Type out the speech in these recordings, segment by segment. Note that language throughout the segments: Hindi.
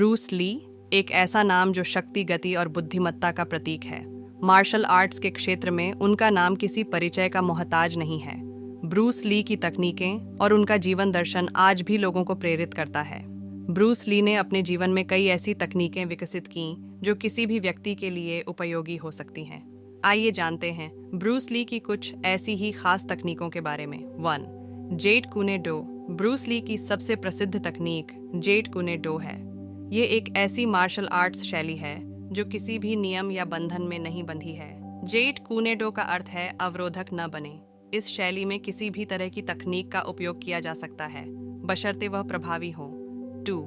ब्रूस ली एक ऐसा नाम जो शक्ति, गति और बुद्धिमत्ता का प्रतीक है। मार्शल आर्ट्स के क्षेत्र में उनका नाम किसी परिचय का मोहताज नहीं है। ब्रूस ली की तकनीकें और उनका जीवन दर्शन आज भी लोगों को प्रेरित करता है। ब्रूस ली ने अपने जीवन में कई ऐसी तकनीकें विकसित कीं जो किसी भी व्यक्ति के लिए उपयोगी हो सकती हैं। आइए जानते हैं ब्रूस ली की कुछ ऐसी ही खास तकनीकों के बारे में। 1. Jeet Kune Do. Bruce Lee की सबसे प्रसिद्ध तकनीक जेट कूने डो है। ये एक ऐसी मार्शल आर्ट्स शैली है जो किसी भी नियम या बंधन में नहीं बंधी है। जेट कूने डो का अर्थ है अवरोधक न बने। इस शैली में किसी भी तरह की तकनीक का उपयोग किया जा सकता है, बशर्ते वह प्रभावी हो। 2.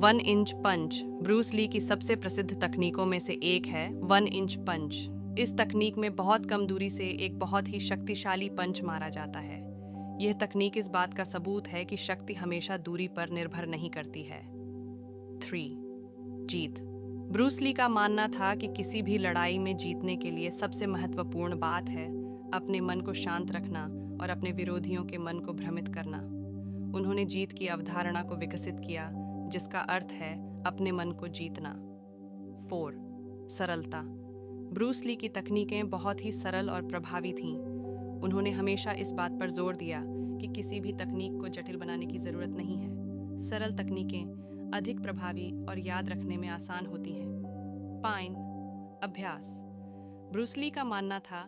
1 इंच पंच। ब्रूस ली की सबसे प्रसिद्ध तकनीकों में से एक है 1 इंच पंच। इस तकनीक में बहुत कम दूरी से एक बहुत ही शक्तिशाली पंच मारा जाता है। यह तकनीक इस बात का सबूत है कि शक्ति हमेशा दूरी पर निर्भर नहीं करती है। 3. जीत। ब्रूस ली का मानना था कि किसी भी लड़ाई में जीतने के लिए सबसे महत्वपूर्ण बात है अपने मन को शांत रखना और अपने विरोधियों के मन को भ्रमित करना। उन्होंने जीत की अवधारणा को विकसित किया, जिसका अर्थ है अपने मन को जीतना। 4. सरलता। ब्रूस ली की तकनीकें बहुत ही सरल और प्रभावी थीं। उन्होंने हमेशा इस बात पर जोर दिया कि किसी भी तकनीक को जटिल बनाने की जरूरत नहीं है। सरल तकनीकें अधिक प्रभावी और याद रखने में आसान होती हैं। 5. अभ्यास। ब्रूस ली का मानना था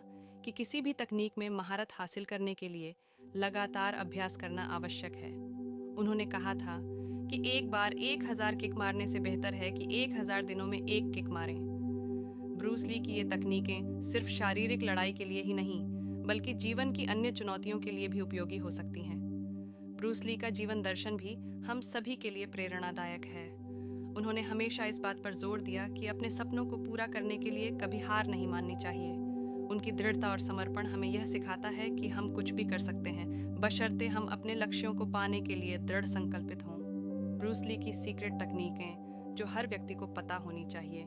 कि किसी भी तकनीक में महारत हासिल करने के लिए लगातार अभ्यास करना आवश्यक है। उन्होंने कहा था कि एक बार 1000 किक मारने से बेहतर है कि 1000 दिनों में एक किक मारें। ब्रूस ली की ये तकनीकें सिर्फ शारीरिक लड़ाई के लिए ही नहीं, बल्कि जीवन की अन्य चुनौतियों के लिए भी उपयोगी हो सकती हैं। ब्रूस ली का जीवन दर्शन भी हम सभी के लिए प्रेरणादायक है। उन्होंने हमेशा इस बात पर जोर दिया कि अपने सपनों को पूरा करने के लिए कभी हार नहीं माननी चाहिए। उनकी दृढ़ता और समर्पण हमें यह सिखाता है कि हम कुछ भी कर सकते हैं, बशर्ते हम अपने लक्ष्यों को पाने के लिए दृढ़ संकल्पित हों। ब्रूस ली की सीक्रेट तकनीकें जो हर व्यक्ति को पता होनी चाहिए।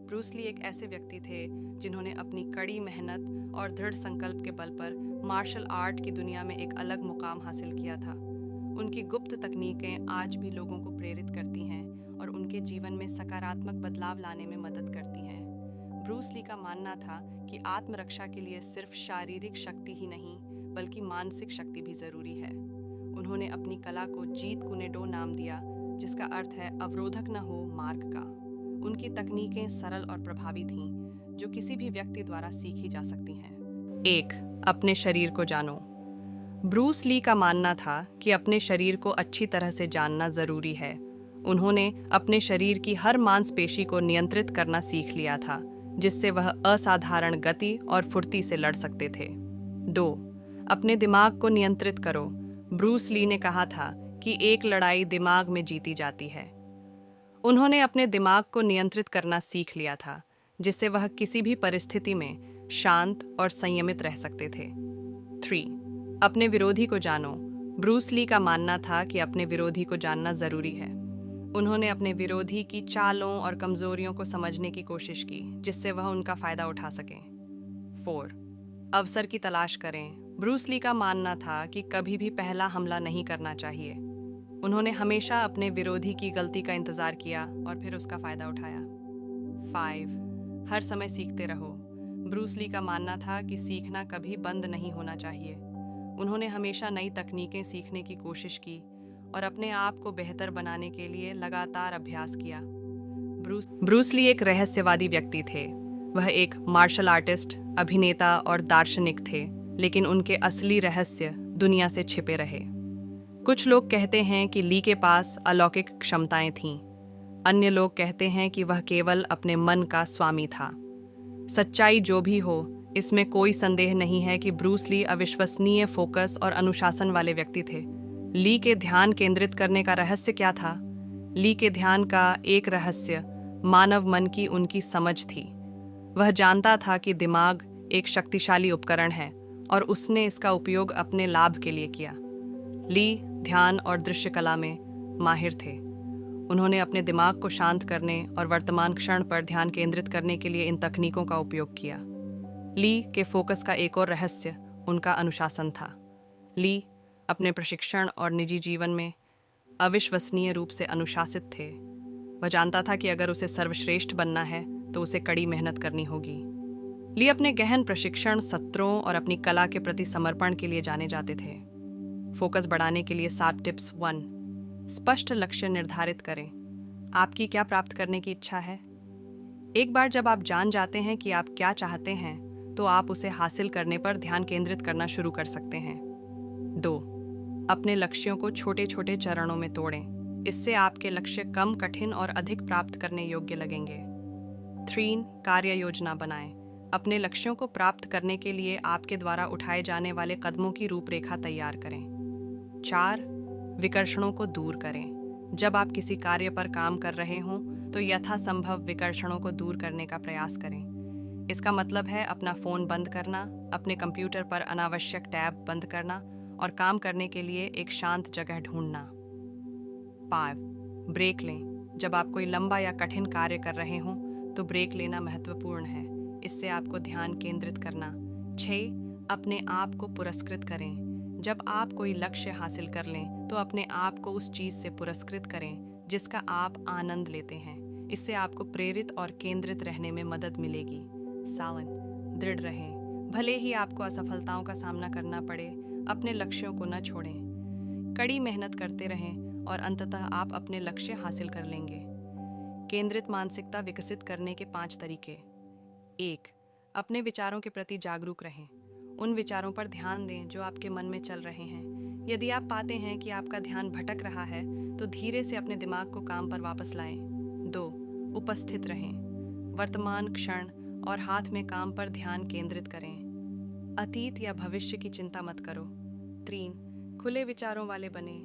ब्रूस ली एक ऐसे व्यक्ति थे जिन्होंने अपनी कड़ी मेहनत और दृढ़ संकल्प के बल पर मार्शल आर्ट की दुनिया में एक अलग मुकाम हासिल किया था। उनकी गुप्त तकनीकें आज भी लोगों को प्रेरित करती हैं और उनके जीवन में सकारात्मक बदलाव लाने में मदद करती हैं। ब्रूस ली का मानना था कि आत्मरक्षा के लिए सिर्फ शारीरिक शक्ति ही नहीं, बल्कि मानसिक शक्ति भी जरूरी है। उन्होंने अपनी कला को जीत कूने डो नाम दिया, जिसका अर्थ है अवरोधक न हो मार्ग का। उनकी तकनीकें सरल और प्रभावी थीं, जो किसी भी व्यक्ति द्वारा सीखी जा सकती हैं। 1. अपने शरीर को जानो। ब्रूस ली का मानना था कि अपने शरीर को अच्छी तरह से जानना जरूरी है। उन्होंने अपने शरीर की हर मांसपेशी को नियंत्रित करना सीख लिया था, जिससे वह असाधारण गति और फुर्ती से लड़ सकते थे। 2. अपने दिमाग को नियंत्रित करो। ब्रूस ली ने कहा था कि एक लड़ाई दिमाग में जीती जाती है। उन्होंने अपने दिमाग को नियंत्रित करना सीख लिया था, जिससे वह किसी भी परिस्थिति में शांत और संयमित रह सकते थे। 3. अपने विरोधी को जानो। ब्रूस ली का मानना था कि अपने विरोधी को जानना जरूरी है। उन्होंने अपने विरोधी की चालों और कमजोरियों को समझने की कोशिश की, जिससे वह उनका फायदा उठा सकें। 4. अवसर की तलाश करें। ब्रूस ली का मानना था कि कभी भी पहला हमला नहीं करना चाहिए। उन्होंने हमेशा अपने विरोधी की गलती का इंतजार किया और फिर उसका फायदा उठाया। 5. हर समय सीखते रहो। ब्रूस ली का मानना था कि सीखना कभी बंद नहीं होना चाहिए। उन्होंने हमेशा नई तकनीकें सीखने की कोशिश की और अपने आप को बेहतर बनाने के लिए लगातार अभ्यास किया। ब्रूस ली एक रहस्यवादी व्यक्ति थे। वह एक मार्शल आर्टिस्ट, अभिनेता और दार्शनिक थे, लेकिन उनके असली रहस्य दुनिया से छिपे रहे। कुछ लोग कहते हैं कि ली के पास अलौकिक क्षमताएं थीं। अन्य लोग कहते हैं कि वह केवल अपने मन का स्वामी था। सच्चाई जो भी हो, इसमें कोई संदेह नहीं है कि ब्रूस ली अविश्वसनीय फोकस और अनुशासन वाले व्यक्ति थे। ली के ध्यान केंद्रित करने का रहस्य क्या था? ली के ध्यान का एक रहस्य मानव मन की उनकी समझ थी। वह जानता था कि दिमाग एक शक्तिशाली उपकरण है और उसने इसका उपयोग अपने लाभ के लिए किया। ली ध्यान और दृश्य कला में माहिर थे। उन्होंने अपने दिमाग को शांत करने और वर्तमान क्षण पर ध्यान केंद्रित करने के लिए इन तकनीकों का उपयोग किया। ली के फोकस का एक और रहस्य उनका अनुशासन था। ली अपने प्रशिक्षण और निजी जीवन में अविश्वसनीय रूप से अनुशासित थे। वह जानता था कि अगर उसे सर्वश्रेष्ठ बनना है तो उसे कड़ी मेहनत करनी होगी। ली अपने गहन प्रशिक्षण सत्रों और अपनी कला के प्रति समर्पण के लिए जाने जाते थे। फोकस बढ़ाने के लिए 7 टिप्स। 1, स्पष्ट लक्ष्य निर्धारित करें। आपकी क्या प्राप्त करने की इच्छा है? एक बार जब आप जान जाते हैं कि आप क्या चाहते हैं तो आप उसे हासिल करने पर ध्यान केंद्रित करना शुरू कर सकते हैं। 2, अपने लक्ष्यों को छोटे छोटे चरणों में तोड़ें। इससे आपके लक्ष्य कम कठिन और अधिक प्राप्त करने योग्य लगेंगे। 3, कार्य योजना बनाएं। अपने लक्ष्यों को प्राप्त करने के लिए आपके द्वारा उठाए जाने वाले कदमों की रूपरेखा तैयार करें। 4, विकर्षणों को दूर करें। जब आप किसी कार्य पर काम कर रहे हों तो यथासंभव विकर्षणों को दूर करने का प्रयास करें। इसका मतलब है अपना फ़ोन बंद करना, अपने कंप्यूटर पर अनावश्यक टैब बंद करना और काम करने के लिए एक शांत जगह ढूंढना। 5, ब्रेक लें। जब आप कोई लंबा या कठिन कार्य कर रहे हों तो ब्रेक लेना महत्वपूर्ण है। इससे आपको ध्यान केंद्रित करना। 6, अपने आप को पुरस्कृत करें। जब आप कोई लक्ष्य हासिल कर लें तो अपने आप को उस चीज़ से पुरस्कृत करें जिसका आप आनंद लेते हैं। इससे आपको प्रेरित और केंद्रित रहने में मदद मिलेगी। 7, दृढ़ रहें। भले ही आपको असफलताओं का सामना करना पड़े, अपने लक्ष्यों को न छोड़ें। कड़ी मेहनत करते रहें और अंततः आप अपने लक्ष्य हासिल कर लेंगे। केंद्रित मानसिकता विकसित करने के 5 तरीके। 1, अपने विचारों के प्रति जागरूक रहें। उन विचारों पर ध्यान दें जो आपके मन में चल रहे हैं। यदि आप पाते हैं कि आपका ध्यान भटक रहा है तो धीरे से अपने दिमाग को काम पर वापस लाएं। 2, उपस्थित रहें। वर्तमान क्षण और हाथ में काम पर ध्यान केंद्रित करें। अतीत या भविष्य की चिंता मत करो। 3, खुले विचारों वाले बने।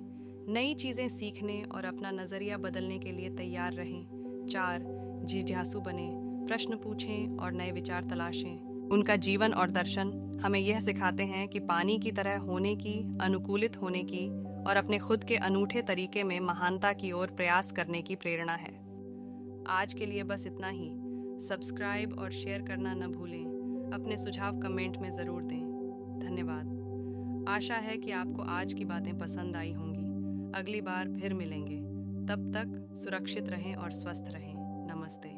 नई चीज़ें सीखने और अपना नज़रिया बदलने के लिए तैयार रहें। 4, जिज्ञासु बने। प्रश्न पूछें और नए विचार तलाशें। उनका जीवन और दर्शन हमें यह सिखाते हैं कि पानी की तरह होने की, अनुकूलित होने की और अपने खुद के अनूठे तरीके में महानता की ओर प्रयास करने की प्रेरणा है। आज के लिए बस इतना ही। सब्सक्राइब और शेयर करना न भूलें। अपने सुझाव कमेंट में ज़रूर दें। धन्यवाद। आशा है कि आपको आज की बातें पसंद आई होंगी। अगली बार फिर मिलेंगे। तब तक सुरक्षित रहें और स्वस्थ रहें। नमस्ते।